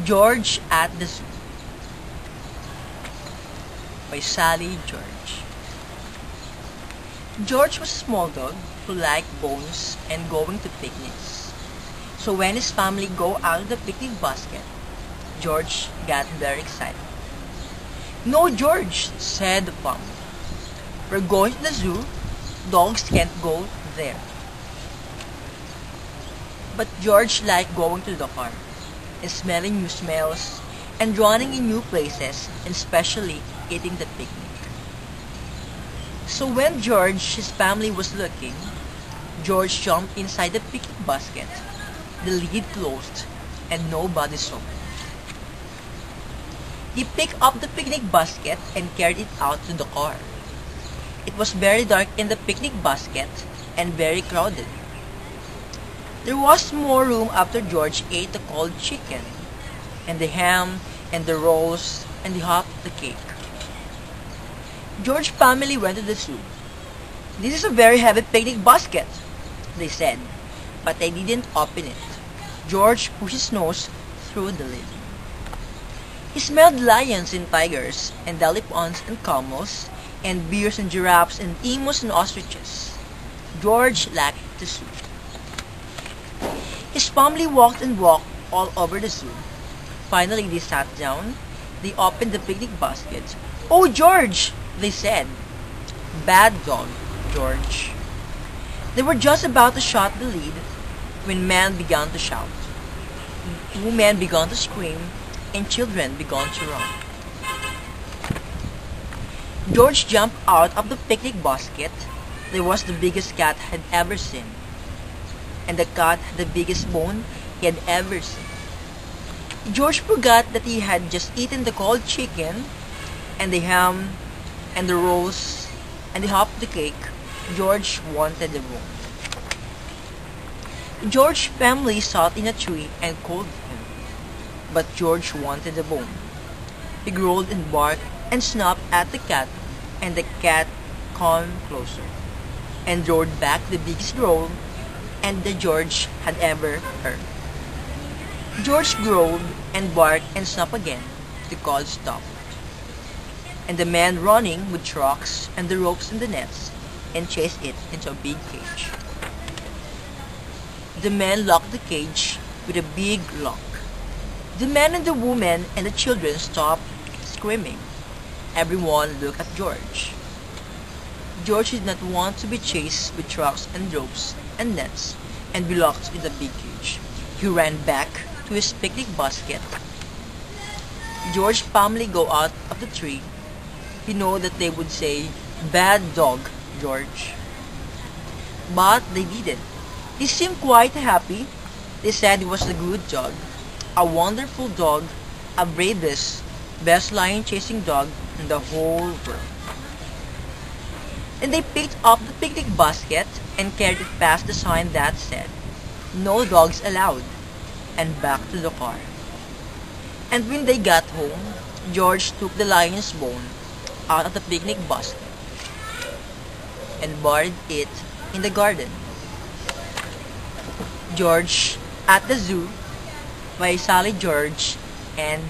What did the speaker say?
George at the Zoo by Sally George. George was a small dog who liked bones and going to picnics. So when his family go out of the picnic basket, George got very excited. "No, George," said the family. "We're going to the zoo. Dogs can't go there." But George liked going to the car and smelling new smells and running in new places and especially eating the picnic. So when his family was looking, George jumped inside the picnic basket. The lid closed and nobody saw him. He picked up the picnic basket and carried it out to the car. It was very dark in the picnic basket and very crowded. There was more room after George ate the cold chicken, and the ham, and the rolls, and the hot the cake. George's family went to the zoo. "This is a very heavy picnic basket," they said, but they didn't open it. George pushed his nose through the lid. He smelled lions and tigers, and elephants and camels, and bears and giraffes, and emus and ostriches. George liked the zoo. His family walked and walked all over the zoo. Finally, they sat down. They opened the picnic basket. "Oh, George," they said. "Bad dog, George." They were just about to shut the lid when men began to shout. Women began to scream, and children began to run. George jumped out of the picnic basket. There was the biggest cat had ever seen, and the cat had the biggest bone he had ever seen. George forgot that he had just eaten the cold chicken, and the ham, and the rolls, and the half the cake. George wanted the bone. George's family sat in a tree and called him, but George wanted the bone. He growled and barked and snapped at the cat, and the cat came closer and roared back the biggest growl and that George had ever heard. George growled and barked and snapped again. The call stopped, and the man running with trucks and the ropes and the nets and chased it into a big cage. The man locked the cage with a big lock. The man and the woman and the children stopped screaming. Everyone looked at George. George did not want to be chased with trucks and ropes and nets and be locked in the big cage. He ran back to his picnic basket. George's family go out of the tree. He knew that they would say, "Bad dog, George." But they didn't. They seemed quite happy. They said he was a good dog, a wonderful dog, a bravest, best lion-chasing dog in the whole world. And they picked up the picnic basket and carried it past the sign that said, "No dogs allowed," and back to the car. And when they got home, George took the lion's bone out of the picnic basket and buried it in the garden. George at the Zoo by Sally George and